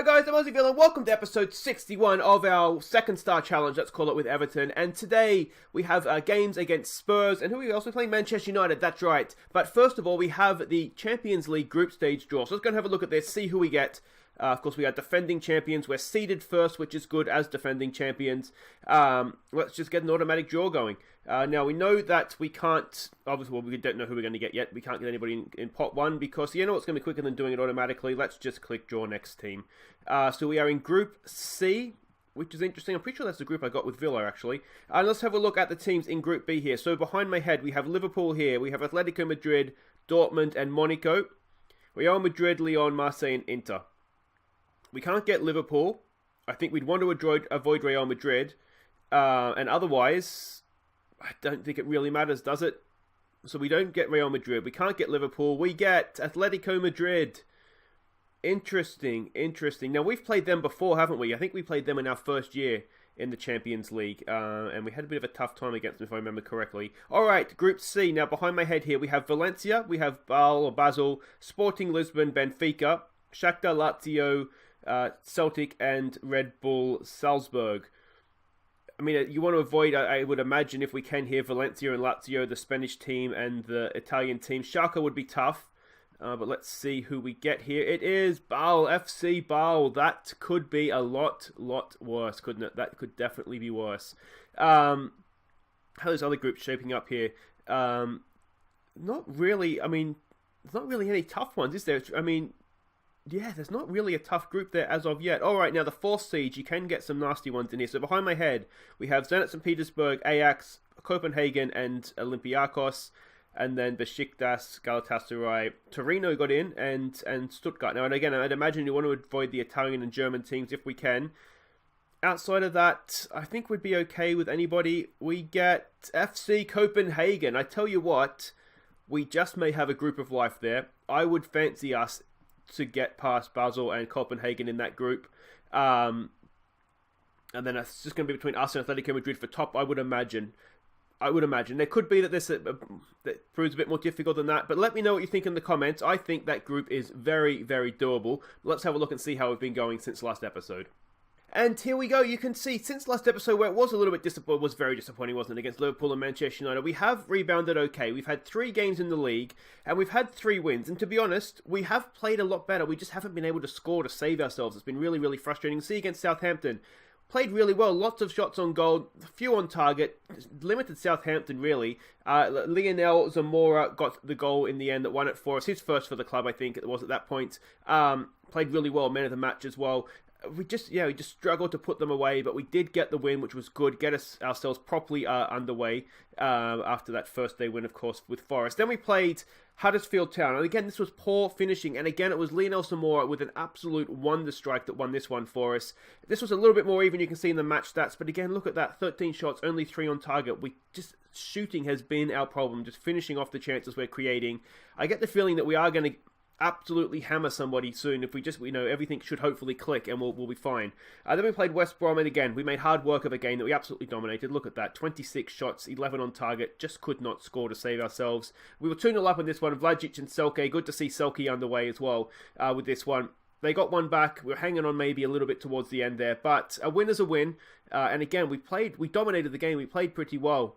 Hi guys, I'm Aussie and welcome to episode 61 of our second star challenge, let's call it, with Everton. And today we have games against Spurs, and who are we also playing? Manchester United, that's right. But first of all, we have the Champions League group stage draw. So let's go and have a look at this, see who we get. Of course, we are defending champions. We're seeded first, which is good as defending champions. Let's just get an automatic draw going. Now, we know that we can't... Obviously, well, we don't know who we're going to get yet. We can't get anybody in pot one because you know what's going to be quicker than doing it automatically. Let's just click draw next team. So we are in Group C, which is interesting. I'm pretty sure that's the group I got with Villa, actually. And let's have a look at the teams in Group B here. So behind my head, we have Liverpool here. We have Atletico Madrid, Dortmund, and Monaco. Real Madrid, Lyon, Marseille, and Inter. We can't get Liverpool. I think we'd want to avoid Real Madrid. And otherwise, I don't think it really matters, does it? So we don't get Real Madrid. We can't get Liverpool. We get Atletico Madrid. Interesting, interesting. Now, we've played them before, haven't we? I think we played them in our first year in the Champions League. And we had a bit of a tough time against them, if I remember correctly. All right, Group C. Now, behind my head here, we have Valencia. We have Basel, Sporting Lisbon, Benfica, Shakhtar Lazio, Celtic, and Red Bull Salzburg. I mean, you want to avoid, I would imagine, if we can here, Valencia and Lazio, the Spanish team and the Italian team. Schalke would be tough, but let's see who we get here. It is Basel, FC Basel. That could be a lot worse, couldn't it? That could definitely be worse. How are those other groups shaping up here? Not really, I mean, there's not really any tough ones, is there? I mean, yeah, there's not really a tough group there as of yet. All right, now the fourth seed, you can get some nasty ones in here. So behind my head, we have Zenit St. Petersburg, Ajax, Copenhagen, and Olympiacos. And then Besiktas, Galatasaray, Torino got in, and Stuttgart. Now, and again, I'd imagine you want to avoid the Italian and German teams if we can. Outside of that, I think we'd be okay with anybody. We get FC Copenhagen. I tell you what, we just may have a group of life there. I would fancy us to get past Basel and Copenhagen in that group. And then it's just going to be between us and Atletico Madrid for top, I would imagine. There could be that this that proves a bit more difficult than that, but let me know what you think in the comments. I think that group is very, very doable. Let's have a look and see how we've been going since last episode. And here we go. You can see since last episode where it was a little bit disappointing, was very disappointing, wasn't it, against Liverpool and Manchester United. We have rebounded okay. We've had 3 games in the league and we've had 3 wins. And to be honest, we have played a lot better. We just haven't been able to score to save ourselves. It's been really, really frustrating. See against Southampton. Played really well. Lots of shots on goal. A few on target. Limited Southampton, really. Leonel Zamora got the goal in the end that won it for us. His first for the club, I think it was at that point. Played really well. Man of the match as well. We just struggled to put them away, but we did get the win, which was good. Get ourselves properly underway after that first day win, of course, with Forest. Then we played Huddersfield Town, and again, this was poor finishing, and again, it was Leonel Zamora with an absolute wonder strike that won this one for us. This was a little bit more even, you can see in the match stats, but again, look at that, 13 shots, only 3 on target. Shooting has been our problem, just finishing off the chances we're creating. I get the feeling that we are going to absolutely hammer somebody soon. If we just, everything should hopefully click and we'll be fine. Then we played West Brom, and again, we made hard work of a game that we absolutely dominated. Look at that, 26 shots, 11 on target, just could not score to save ourselves. We were 2-0 up in this one. Vlasic and Selke, good to see Selke underway as well with this one. They got one back. We're hanging on maybe a little bit towards the end there, but a win is a win. And again, we dominated the game. We played pretty well.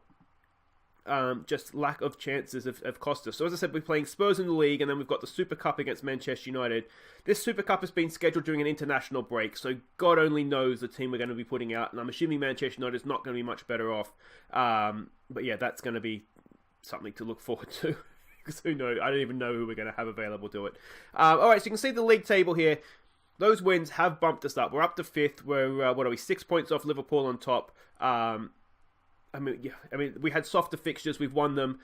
Just lack of chances have cost us. So as I said, we're playing Spurs in the league, and then we've got the Super Cup against Manchester United. This Super Cup has been scheduled during an international break, so God only knows the team we're going to be putting out, and I'm assuming Manchester United is not going to be much better off. But yeah, that's going to be something to look forward to. Because who knows? I don't even know who we're going to have available to it. Alright, so you can see the league table here. Those wins have bumped us up. We're up to 5th. We're, 6 points off Liverpool on top. I mean, we had softer fixtures. We've won them,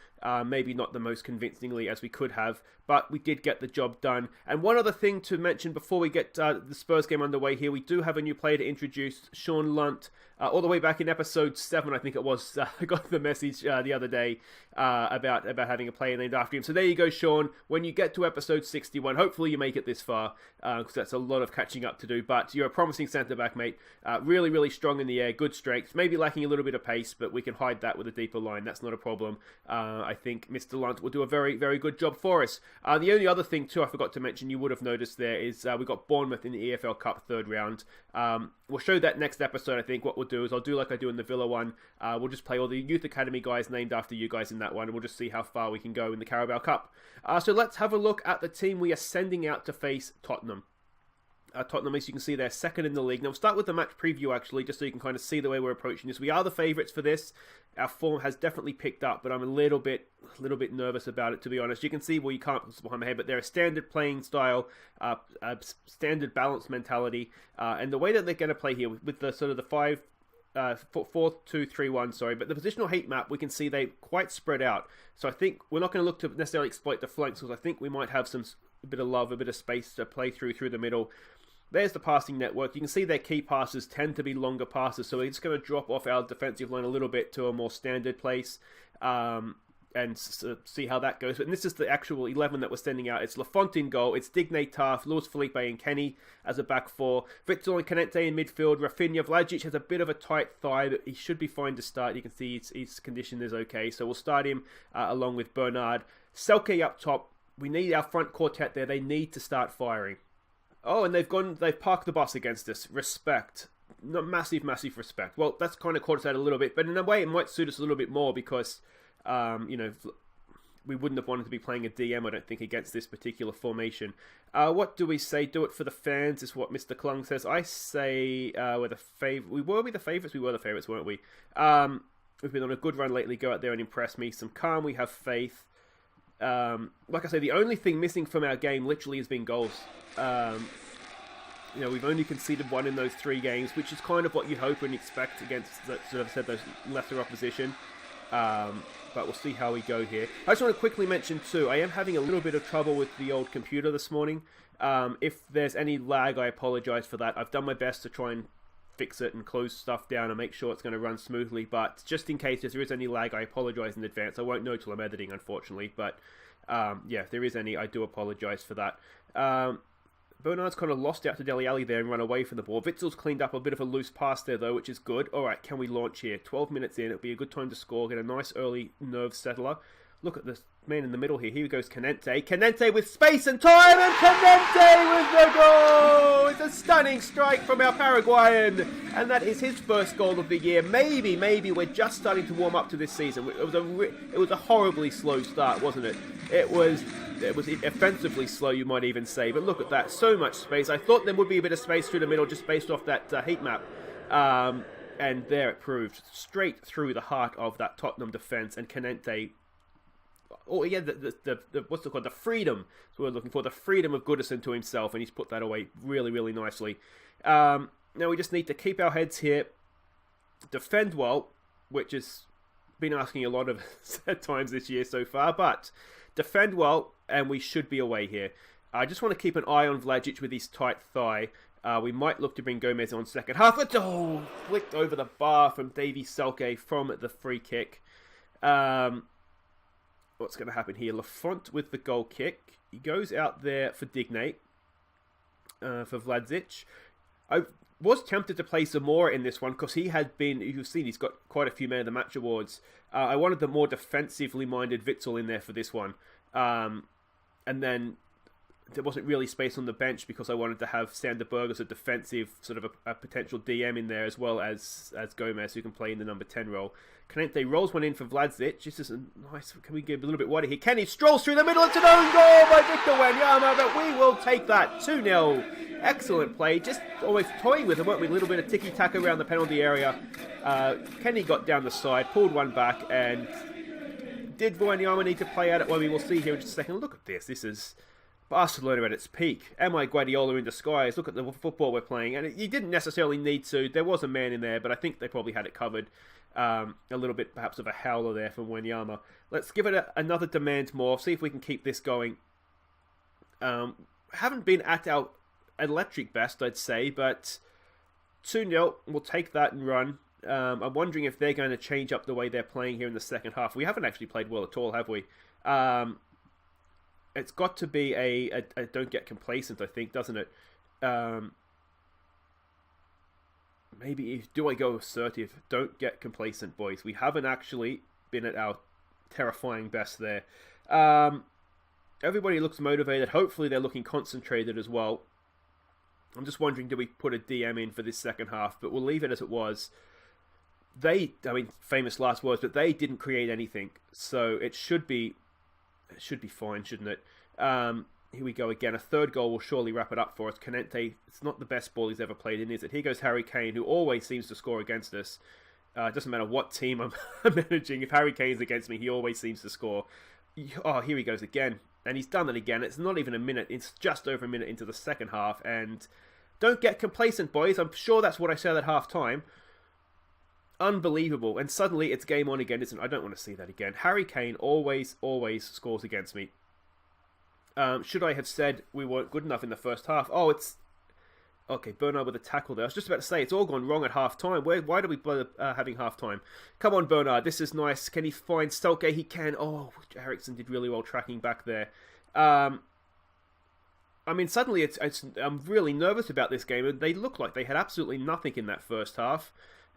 maybe not the most convincingly as we could have, but we did get the job done. And one other thing to mention before we get the Spurs game underway here, we do have a new player to introduce, Sean Lunt, all the way back in episode 7, I think it was. I got the message the other day about having a player named after him. So there you go, Sean. When you get to episode 61, hopefully you make it this far, because that's a lot of catching up to do. But you're a promising centre-back, mate. Really, really strong in the air, good strength. Maybe lacking a little bit of pace, but we can hide that with a deeper line. That's not a problem. I think Mr. Lunt will do a very, very good job for us. The only other thing, too, I forgot to mention, you would have noticed there, is we got Bournemouth in the EFL Cup third round. We'll show that next episode, I think. What we'll do is I'll do like I do in the Villa one. We'll just play all the Youth Academy guys named after you guys in that one, and we'll just see how far we can go in the Carabao Cup. So let's have a look at the team we are sending out to face Tottenham. Tottenham, as you can see, they're second in the league. Now, we'll start with the match preview, actually, just so you can kind of see the way we're approaching this. We are the favourites for this. Our form has definitely picked up, but I'm a little bit nervous about it, to be honest. You can see, well, you can't put this behind my head, but they're a standard playing style, standard balanced mentality, and the way that they're going to play here with the sort of the 4-2-3-1, sorry, but the positional heat map, we can see they quite spread out. So I think we're not going to look to necessarily exploit the flanks, because I think we might have a bit of love, a bit of space to play through the middle. There's the passing network. You can see their key passes tend to be longer passes, so we're just going to drop off our defensive line a little bit to a more standard place and see how that goes. But this is the actual 11 that we're sending out. It's Lafont in goal. It's Digne, Taft, Luis Felipe and Kenny as a back four. Witsel and Canete in midfield. Rafinha, Vlasic has a bit of a tight thigh, but he should be fine to start. You can see his condition is okay, so we'll start him along with Bernard. Selke up top. We need our front quartet there. They need to start firing. Oh, and they've parked the bus against us. Respect. Not massive respect. Well, that's kind of caught us out a little bit, but in a way it might suit us a little bit more because, we wouldn't have wanted to be playing a DM, I don't think, against this particular formation. What do we say? Do it for the fans is what Mr. Klung says. I say we're the favourites. We were the favourites, weren't we? We've been on a good run lately. Go out there and impress me. Some calm, we have faith. Like I say, the only thing missing from our game literally has been goals. We've only conceded one in those 3 games, which is kind of what you hope and expect against, those lesser opposition. But we'll see how we go here. I just want to quickly mention too, I am having a little bit of trouble with the old computer this morning. If there's any lag, I apologise for that. I've done my best to try and fix it and close stuff down and make sure it's going to run smoothly. But just in case if there is any lag, I apologise in advance. I won't know till I'm editing, unfortunately. But if there is any, I do apologise for that. Bernard's kind of lost out to Dele Alli there and run away from the ball. Witzel's cleaned up a bit of a loose pass there, though, which is good. All right, can we launch here? 12 minutes in. It'll be a good time to score. Get a nice early nerve settler. Look at this man in the middle here. Here goes Canete. Canete with space and time, and Canete with the goal! It's a stunning strike from our Paraguayan, and that is his first goal of the year. Maybe we're just starting to warm up to this season. It was a horribly slow start, wasn't it? It was offensively slow, you might even say. But look at that, so much space. I thought there would be a bit of space through the middle just based off that heat map. And there it proved, straight through the heart of that Tottenham defence. And Canete, what's it called? The freedom. That's what we're looking for. The freedom of Goodison to himself, and he's put that away really, really nicely. Now we just need to keep our heads here, defend well, which has been asking a lot of at times this year so far, but defend well, and we should be away here. I just want to keep an eye on Vlasic with his tight thigh. We might look to bring Gomez on second half. Flicked over the bar from Davie Selke from the free kick. What's going to happen here? Lafont with the goal kick. He goes out there for Digne, for Vlasic. I was tempted to play Zamora in this one because he had been, you've seen, he's got quite a few Man of the Match awards. I wanted the more defensively minded Witsel in there for this one. And then there wasn't really space on the bench because I wanted to have Sander Berg as a defensive, sort of a potential DM in there, as well as Gomez, who can play in the number 10 role. Canete rolls one in for Vlasic. This is a nice, can we get a little bit wider here? Kenny strolls through the middle. It's an own goal by Victor Wanyama, but we will take that 2-0. Excellent play. Just almost toying with it, weren't we? A little bit of ticky-tack around the penalty area. Kenny got down the side, pulled one back, and did Wanyama need to play at it? Well, we will see here in just a second. Look at this. This is Barcelona at its peak. Am I Guardiola in disguise? Look at the football we're playing. And you didn't necessarily need to. There was a man in there, but I think they probably had it covered. A little bit perhaps of a howler there from Wanyama. Let's give it another demand more. See if we can keep this going. Haven't been at our electric best, I'd say, but 2-0. We'll take that and run. I'm wondering if they're going to change up the way they're playing here in the second half. We haven't actually played well at all, have we? It's got to be a don't get complacent, I think, doesn't it? maybe do I go assertive? Don't get complacent, boys. We haven't actually been at our terrifying best there. Everybody looks motivated. Hopefully they're looking concentrated as well. I'm just wondering, do we put a DM in for this second half? But we'll leave it as it was. Famous last words, but they didn't create anything. So it should be fine, shouldn't it? Here we go again. A third goal will surely wrap it up for us. Canete, it's not the best ball he's ever played in, is it? Here goes Harry Kane, who always seems to score against us. It doesn't matter what team I'm managing. If Harry Kane's against me, he always seems to score. Oh, here he goes again. And he's done it again. It's not even a minute. It's just over a minute into the second half. And don't get complacent, boys. I'm sure that's what I said at half-time. Unbelievable. And suddenly it's game on again, isn't it? I don't want to see that again. Harry Kane always scores against me. Should I have said we weren't good enough in the first half? Oh, it's... Okay, Bernard with a tackle there. I was just about to say, it's all gone wrong at half-time. Why do we bother having half-time? Come on, Bernard. This is nice. Can he find Selke? He can. Oh, Eriksson did really well tracking back there. Suddenly I'm really nervous about this game. They look like they had absolutely nothing in that first half.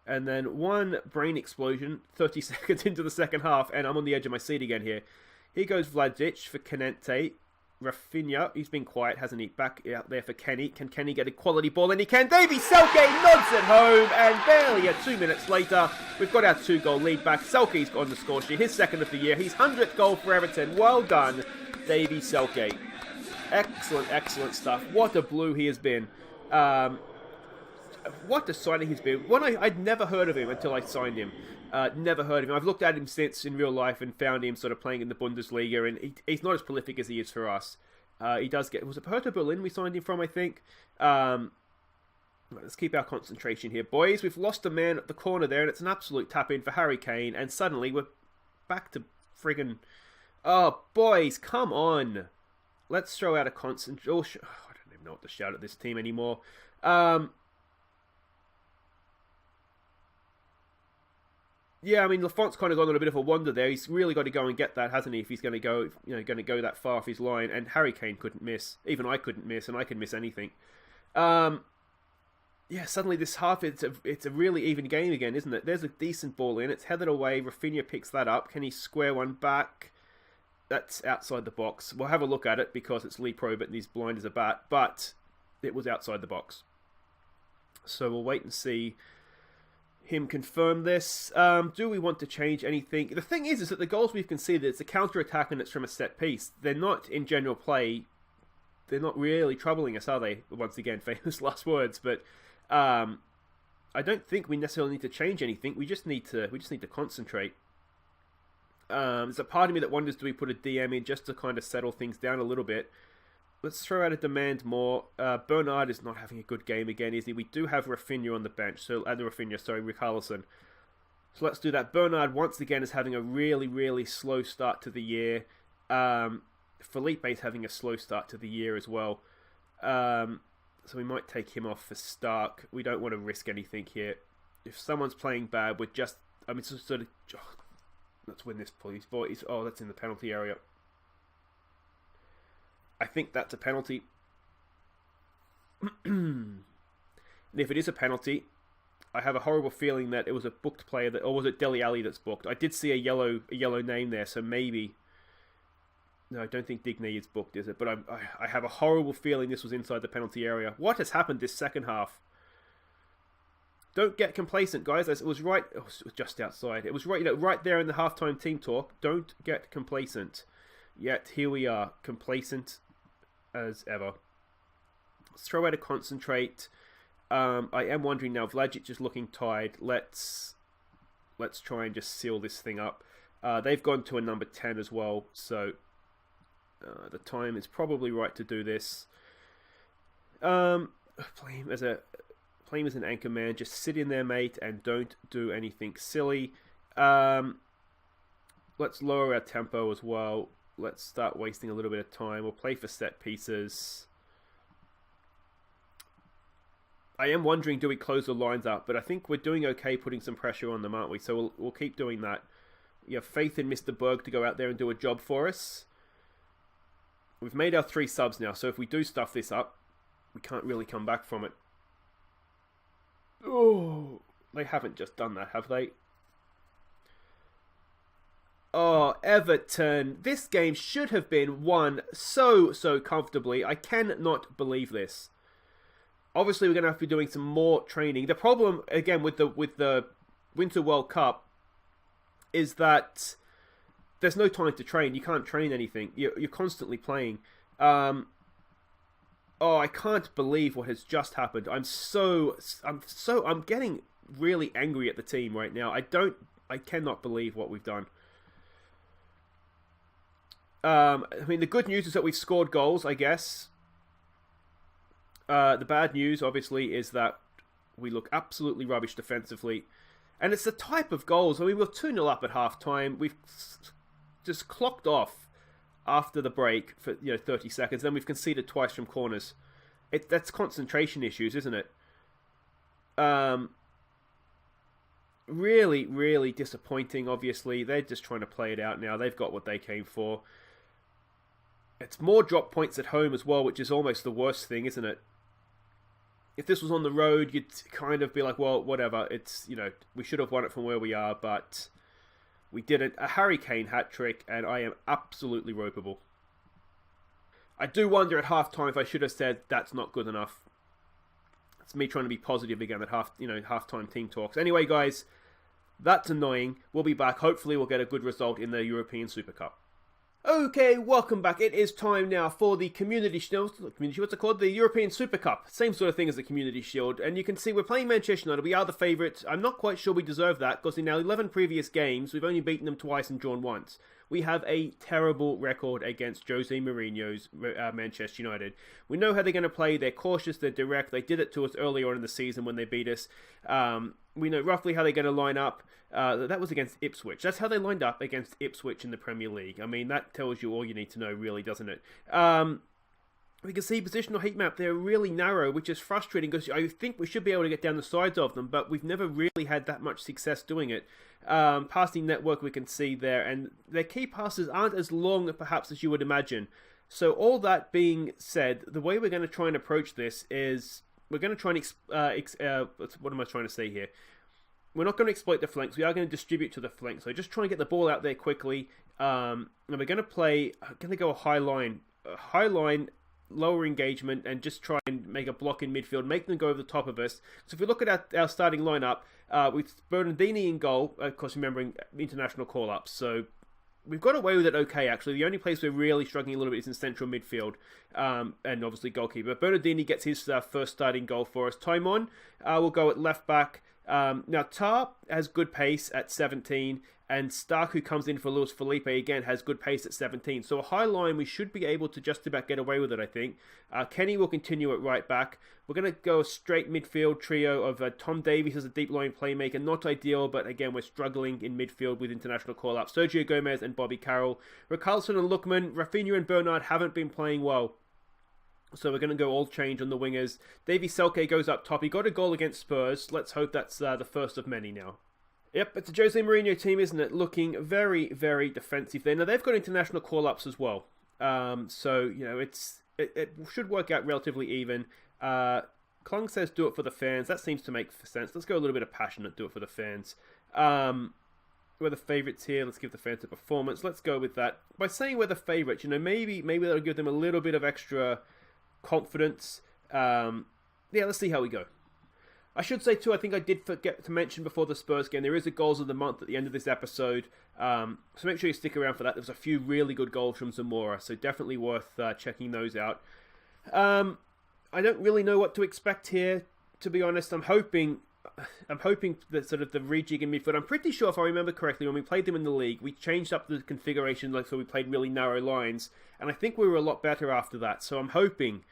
And then one brain explosion 30 seconds into the second half, and I'm on the edge of my seat again here. Here goes Vlasic for Canete. Rafinha, he's been quiet, hasn't he? Back out there for Kenny. Can Kenny get a quality ball? And he can. Davie Selke nods it home, and barely 2 minutes later, we've got our 2-goal lead back. Selke's on the score sheet, his second of the year. His 100th goal for Everton. Well done, Davie Selke. Excellent stuff. What a blue he has been. What a signing he's been. I'd never heard of him until I signed him. Never heard of him. I've looked at him since in real life and found him sort of playing in the Bundesliga, and he's not as prolific as he is for us. He does get... Was it Hertha Berlin we signed him from, I think? Let's keep our concentration here, boys. We've lost a man at the corner there, and it's an absolute tap-in for Harry Kane, and suddenly we're back to friggin... Oh, boys, come on. Let's throw out a concentration... Oh, I don't even know what to shout at this team anymore. Yeah, I mean, Lafont's kind of gone on a bit of a wander there. He's really got to go and get that, hasn't he? If he's going to go, that far off his line. And Harry Kane couldn't miss. Even I couldn't miss, and I can miss anything. Yeah, suddenly this half, it's a really even game again, isn't it? There's a decent ball in. It's headed away. Rafinha picks that up. Can he square one back? That's outside the box. We'll have a look at it because it's Lee Probert and he's blind as a bat. But it was outside the box. So we'll wait and see him confirm this. Do we want to change anything? The thing is that the goals we've conceded, it's a counter-attack and it's from a set piece. They're not, in general play, they're not really troubling us, are they? Once again, famous last words. But I don't think we necessarily need to change anything. We just need to concentrate. There's a part of me that wonders, do we put a DM in just to kind of settle things down a little bit? Let's throw out a demand more. Bernard is not having a good game again, is he? We do have Rafinha on the bench. Richarlison. So let's do that. Bernard, once again, is having a really slow start to the year. Felipe's having a slow start to the year as well. So we might take him off for Stark. We don't want to risk anything here. If someone's playing bad, we're just... let's win this, please, boys. Oh, that's in the penalty area. I think that's a penalty. And if it is a penalty, I have a horrible feeling that it was a booked player, or was it Dele Alli that's booked? I did see a yellow name there, so maybe... No, I don't think Digne is booked, is it? But I have a horrible feeling this was inside the penalty area. What has happened this second half? Don't get complacent, guys. It was right... Oh, it was just outside. It was right there in the halftime team talk. Don't get complacent. Yet, here we are. Complacent as ever. Let's throw out a concentrate. I am wondering now, Vlasic is looking tired. Let's try and just seal this thing up. They've gone to a number 10 as well, so the time is probably right to do this. Play him as an anchor man. Just sit in there, mate, and don't do anything silly. Let's lower our tempo as well. Let's start wasting a little bit of time. We'll play for set pieces. I am wondering, do we close the lines up? But I think we're doing okay putting some pressure on them, aren't we? So we'll keep doing that. You have faith in Mr. Berg to go out there and do a job for us. We've made our 3 subs now, so if we do stuff this up, we can't really come back from it. Oh, they haven't just done that, have they? Oh, Everton. This game should have been won so comfortably. I cannot believe this. Obviously, we're going to have to be doing some more training. The problem, again, with the Winter World Cup is that there's no time to train. You can't train anything. You're constantly playing. Oh, I can't believe what has just happened. I'm getting really angry at the team right now. I cannot believe what we've done. I mean, the good news is that we've scored goals, I guess. The bad news, obviously, is that we look absolutely rubbish defensively. And it's the type of goals. I mean, we're 2-0 up at half-time. We've just clocked off after the break for 30 seconds. Then we've conceded twice from corners. That's concentration issues, isn't it? Really, really disappointing, obviously. They're just trying to play it out now. They've got what they came for. It's more drop points at home as well, which is almost the worst thing, isn't it? If this was on the road, you'd kind of be like, well, whatever. It's, we should have won it from where we are, but we didn't. A Harry Kane hat-trick, and I am absolutely ropeable. I do wonder at half-time if I should have said that's not good enough. It's me trying to be positive again at half-time team talks. Anyway, guys, that's annoying. We'll be back. Hopefully we'll get a good result in the European Super Cup. Okay, welcome back. It is time now for the Community Shield. What's it called? The European Super Cup. Same sort of thing as the Community Shield. And you can see we're playing Manchester United. We are the favourites. I'm not quite sure we deserve that, because in our 11 previous games, we've only beaten them twice and drawn once. We have a terrible record against Jose Mourinho's Manchester United. We know how they're going to play. They're cautious. They're direct. They did it to us earlier on in the season when they beat us. We know roughly how they're going to line up. That was against Ipswich. That's how they lined up against Ipswich in the Premier League. I mean, that tells you all you need to know, really, doesn't it? We can see positional heat map. They're really narrow, which is frustrating because I think we should be able to get down the sides of them, but we've never really had that much success doing it. Passing network we can see there, and their key passes aren't as long, perhaps, as you would imagine. So all that being said, the way we're going to try and approach this is we're going to try and what am I trying to say here? We're not going to exploit the flanks. We are going to distribute to the flanks. So just try and get the ball out there quickly. And we're going to go a high line, lower engagement, and just try and make a block in midfield, make them go over the top of us. So if we look at our starting lineup, with Bernardini in goal, of course, remembering international call-ups. So we've got away with it okay, actually. The only place we're really struggling a little bit is in central midfield, and obviously goalkeeper. Bernardini gets his first starting goal for us. Taimon will go at left back. Now, Tar has good pace at 17, and Stark, who comes in for Luis Felipe, again, has good pace at 17. So a high line, we should be able to just about get away with it, I think. Kenny will continue at right back. We're going to go a straight midfield trio of Tom Davies as a deep line playmaker. Not ideal, but again, we're struggling in midfield with international call-ups. Sergio Gomez and Bobby Carroll. Richarlison and Lookman. Rafinha and Bernard haven't been playing well. So we're going to go all change on the wingers. Davie Selke goes up top. He got a goal against Spurs. Let's hope that's the first of many now. Yep, it's a Jose Mourinho team, isn't it? Looking very, very defensive there. Now, they've got international call-ups as well. So, it should work out relatively even. Klung says do it for the fans. That seems to make sense. Let's go a little bit of passionate, do it for the fans. We're the favourites here. Let's give the fans a performance. Let's go with that. By saying we're the favourites, maybe that'll give them a little bit of extra confidence. Let's see how we go. I should say too, I think I did forget to mention before the Spurs game, there is a goals of the month at the end of this episode, so make sure you stick around for that. There's a few really good goals from Zamora, so definitely worth checking those out. I don't really know what to expect here, to be honest. I'm hoping that sort of the rejig in midfield. I'm pretty sure, if I remember correctly, when we played them in the league, we changed up the configuration, so we played really narrow lines, and I think we were a lot better after that. So I'm hoping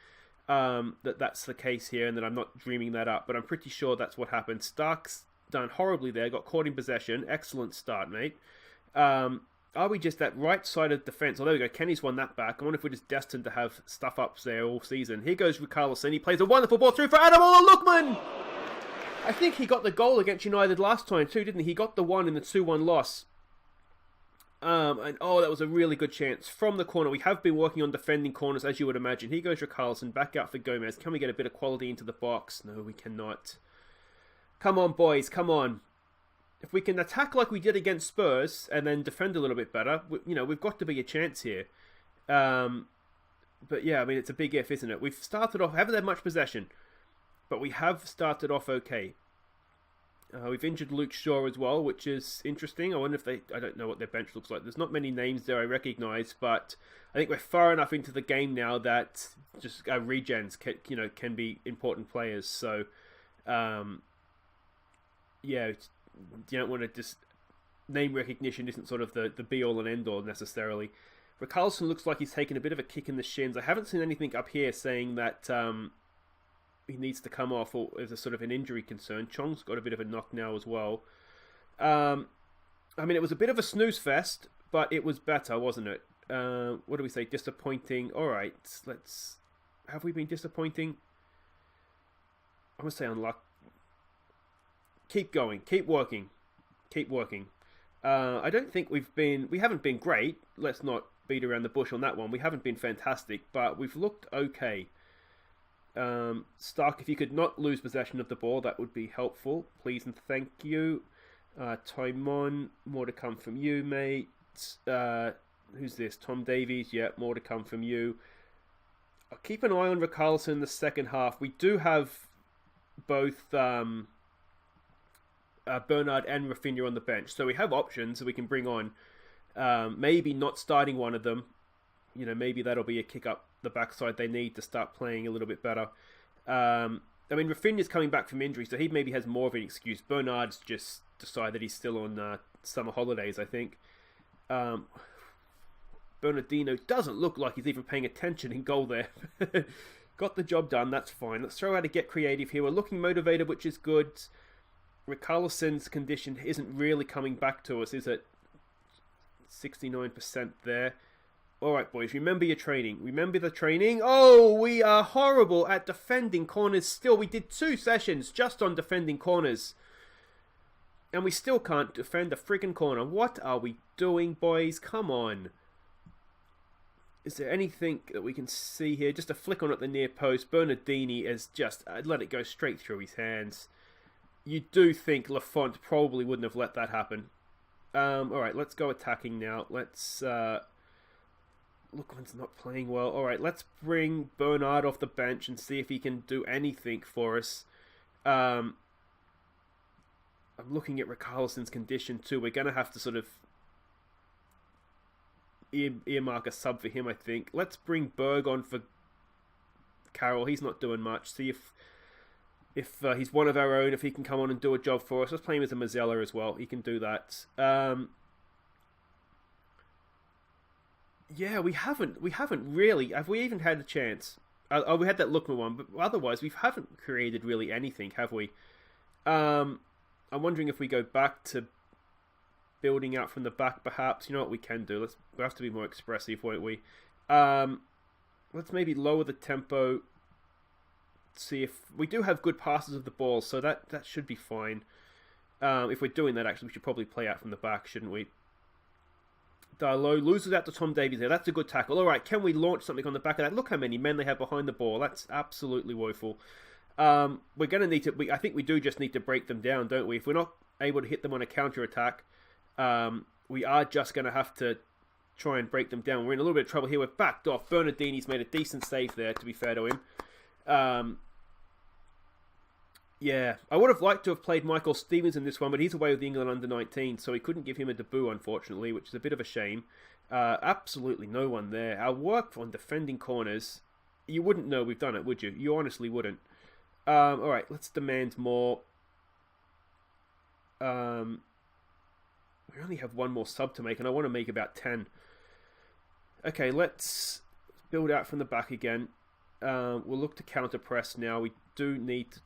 that's the case here, and that I'm not dreaming that up, but I'm pretty sure that's what happened. Stark's done horribly there, got caught in possession. Excellent start, mate. Are we just that right-sided defence? Oh, there we go. Kenny's won that back. I wonder if we're just destined to have stuff-ups there all season. Here goes Richarlison. He plays a wonderful ball through for Ademola. Lookman! I think he got the goal against United last time too, didn't he? He got the one in the 2-1 loss. That was a really good chance from the corner. We have been working on defending corners, as you would imagine. Here goes Richarlison, back out for Gomez. Can we get a bit of quality into the box? No, we cannot. Come on, boys, come on. If we can attack like we did against Spurs and then defend a little bit better, we've got to be a chance here. But yeah, I mean, it's a big if, isn't it? We've started off, haven't had much possession, but we have started off okay. We've injured Luke Shaw as well, which is interesting. I wonder if I don't know what their bench looks like. There's not many names there I recognise, but I think we're far enough into the game now that just regens can be important players. So, yeah, you don't want to just name recognition isn't sort of the be all and end all necessarily. Richarlison looks like he's taken a bit of a kick in the shins. I haven't seen anything up here saying that he needs to come off or is a sort of an injury concern. Chong's got a bit of a knock now as well. I mean, it was a bit of a snooze fest, but it was better, wasn't it? What do we say? Disappointing. All right, have we been disappointing? I'm going to say unlucky. Keep going. Keep working. Keep working. I don't think we haven't been great. Let's not beat around the bush on that one. We haven't been fantastic, but we've looked okay. Stark, if you could not lose possession of the ball, that would be helpful. Please and thank you. Timon, more to come from you, mate. Who's this? Tom Davies, yeah, more to come from you. I'll keep an eye on Richarlison in the second half. We do have both Bernard and Rafinha on the bench, so we have options that we can bring on. Maybe not starting one of them. Maybe that'll be a kick up the backside they need to start playing a little bit better. I mean, Rafinha's coming back from injury, so he maybe has more of an excuse. Bernard's just decided he's still on summer holidays, I think. Bernardino doesn't look like he's even paying attention in goal there. Got the job done, that's fine. Let's throw out a get creative here. We're looking motivated, which is good. Richarlison's condition isn't really coming back to us, is it? 69% there. Alright, boys, remember your training. Remember the training. Oh, we are horrible at defending corners still. We did 2 sessions just on defending corners. And we still can't defend a friggin' corner. What are we doing, boys? Come on. Is there anything that we can see here? Just a flick on at the near post. Bernardini has just let it go straight through his hands. You do think Lafont probably wouldn't have let that happen. Alright, let's go attacking now. Let's... Lookman's not playing well. Alright, let's bring Bernard off the bench and see if he can do anything for us. I'm looking at Richarlison's condition too. We're going to have to sort of earmark a sub for him, I think. Let's bring Berg on for Carroll. He's not doing much. See if he's one of our own, if he can come on and do a job for us. Let's play him as a Mazzella as well. He can do that. Yeah, we haven't really. Have we even had a chance? We had that Lookman one, but otherwise we haven't created really anything, have we? I'm wondering if we go back to building out from the back, perhaps. You know what we can do? We have to be more expressive, won't we? Let's maybe lower the tempo. See if we do have good passes of the ball, so that should be fine. If we're doing that, actually, we should probably play out from the back, shouldn't we? Darlow loses out to Tom Davies there. That's a good tackle. All right, can we launch something on the back of that? Look how many men they have behind the ball. That's absolutely woeful. We're going to need to... I think we do just need to break them down, don't we? If we're not able to hit them on a counter-attack, we are just going to have to try and break them down. We're in a little bit of trouble here. We're backed off. Bernardini's made a decent save there, to be fair to him. Yeah, I would have liked to have played Michael Stevens in this one, but he's away with the England under-19, so we couldn't give him a debut, unfortunately, which is a bit of a shame. Absolutely no one there. Our work on defending corners, you wouldn't know we've done it, would you? You honestly wouldn't. Alright, let's demand more. We only have one more sub to make, and I want to make about 10. Okay, let's build out from the back again. We'll look to counter press now. We need to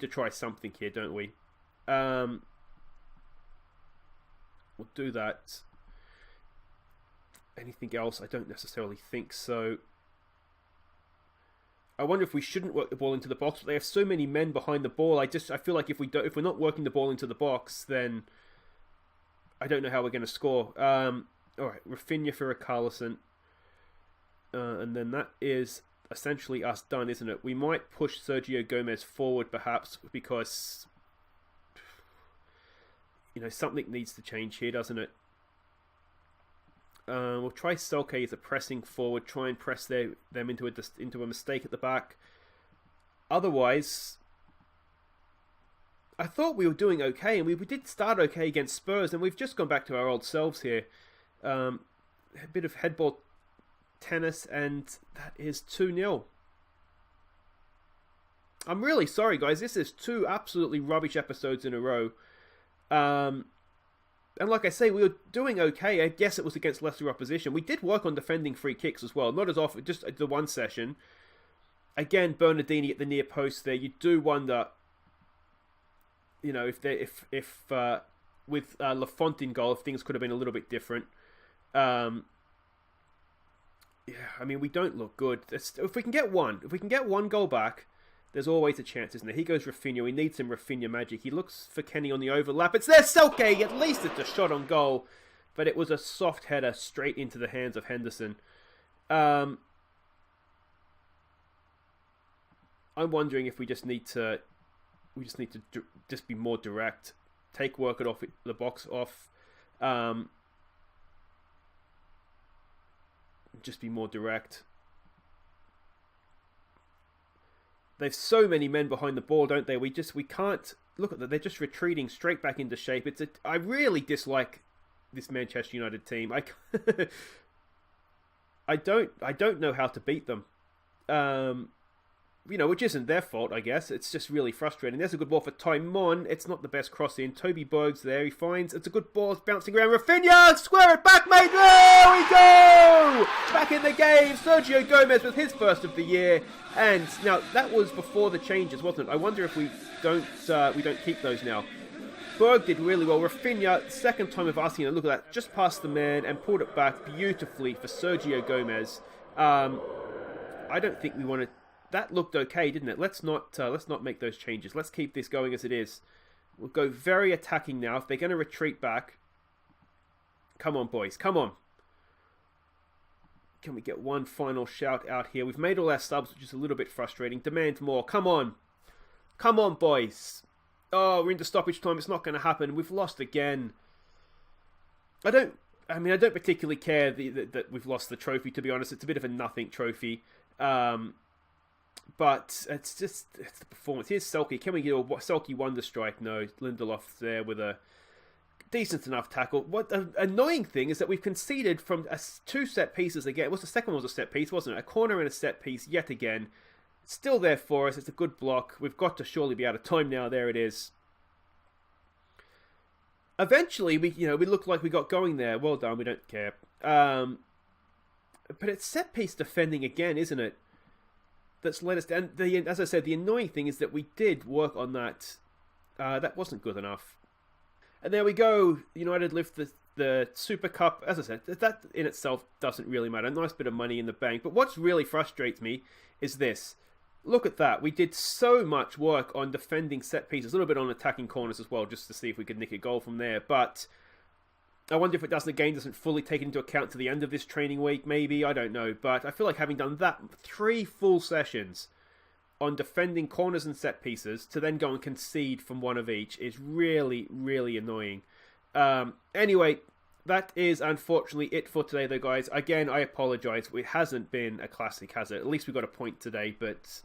try something here, don't we? We'll do that. Anything else? I don't necessarily think so. I wonder if we shouldn't work the ball into the box, but they have so many men behind the ball. I feel like if we're not working the ball into the box, then I don't know how we're going to score. All right, Rafinha for Richarlison, and then that is essentially us done, isn't it? We might push Sergio Gomez forward, perhaps, because something needs to change here, doesn't it? We'll try Selke as a pressing forward, try and press them into a mistake at the back. Otherwise, I thought we were doing okay, and we did start okay against Spurs, and we've just gone back to our old selves here. A bit of headball tennis, and that is 2-0. I'm really sorry, guys. This is 2 absolutely rubbish episodes in a row. And like I say, we were doing okay. I guess it was against lesser opposition. We did work on defending free kicks as well. Not as often, just the one session. Again, Bernardini at the near post there. You do wonder, if with Lafont in goal, if things could have been a little bit different. Yeah, I mean, we don't look good. If we can get one goal back, there's always a chance, isn't there? He goes Rafinha. We need some Rafinha magic. He looks for Kenny on the overlap. It's there, Selke! At least it's a shot on goal. But it was a soft header straight into the hands of Henderson. I'm wondering if we just need to just be more direct. Take work it off the box off. Just be more direct. They've so many men behind the ball, don't they? We can't look at them. They're just retreating straight back into shape. I really dislike this Manchester United team. I don't know how to beat them. Which isn't their fault, I guess. It's just really frustrating. There's a good ball for Taimon. It's not the best cross in. Toby Berg's there. He finds it's a good ball. It's bouncing around. Rafinha! Square it back, mate! There we go! Back in the game. Sergio Gomez with his first of the year. And now, that was before the changes, wasn't it? I wonder if we don't keep those now. Berg did really well. Rafinha, second time of asking, look at that, just past the man and pulled it back beautifully for Sergio Gomez. I don't think we want to. That looked okay, didn't it? Let's not make those changes. Let's keep this going as it is. We'll go very attacking now. If they're going to retreat back, come on, boys, come on. Can we get one final shout out here? We've made all our subs, which is a little bit frustrating. Demand more. Come on. Come on, boys. Oh, we're into stoppage time. It's not going to happen. We've lost again. I don't particularly care that we've lost the trophy, to be honest. It's a bit of a nothing trophy. But it's the performance. Here's Selke. Can we get a Selke wonder strike? No. Lindelof there with a decent enough tackle. What the annoying thing is that we've conceded from 2 set pieces again. The second one was a set piece, wasn't it? A corner and a set piece yet again. Still there for us. It's a good block. We've got to surely be out of time now. There it is. Eventually, we look like we got going there. Well done. We don't care. But it's set piece defending again, isn't it? That's led us down. As I said, the annoying thing is that we did work on that. That wasn't good enough. And there we go. United lift the Super Cup. As I said, that in itself doesn't really matter. A nice bit of money in the bank. But what really frustrates me is this. Look at that. We did so much work on defending set pieces. A little bit on attacking corners as well, just to see if we could nick a goal from there. But I wonder if it doesn't fully take into account to the end of this training week, maybe. I don't know. But I feel like having done that 3 full sessions on defending corners and set pieces to then go and concede from one of each is really, really annoying. Anyway, that is unfortunately it for today, though, guys. Again, I apologise. It hasn't been a classic, has it? At least we got a point today, but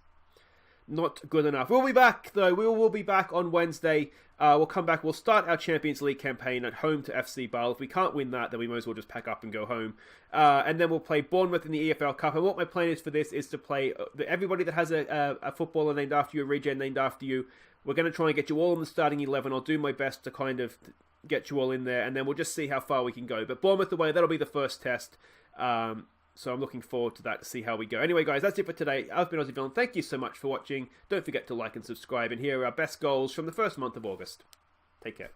not good enough. We'll be back, though. We will be back on Wednesday. We'll come back. We'll start our Champions League campaign at home to FC Basel. If we can't win that, then we might as well just pack up and go home. And then we'll play Bournemouth in the EFL Cup. And what my plan is for this is to play everybody that has a footballer named after you, a regen named after you. We're going to try and get you all in the starting 11. I'll do my best to kind of get you all in there. And then we'll just see how far we can go. But Bournemouth away, that'll be the first test. So I'm looking forward to that to see how we go. Anyway, guys, that's it for today. I've been Aussie Villain. Thank you so much for watching. Don't forget to like and subscribe. And here are our best goals from the first month of August. Take care.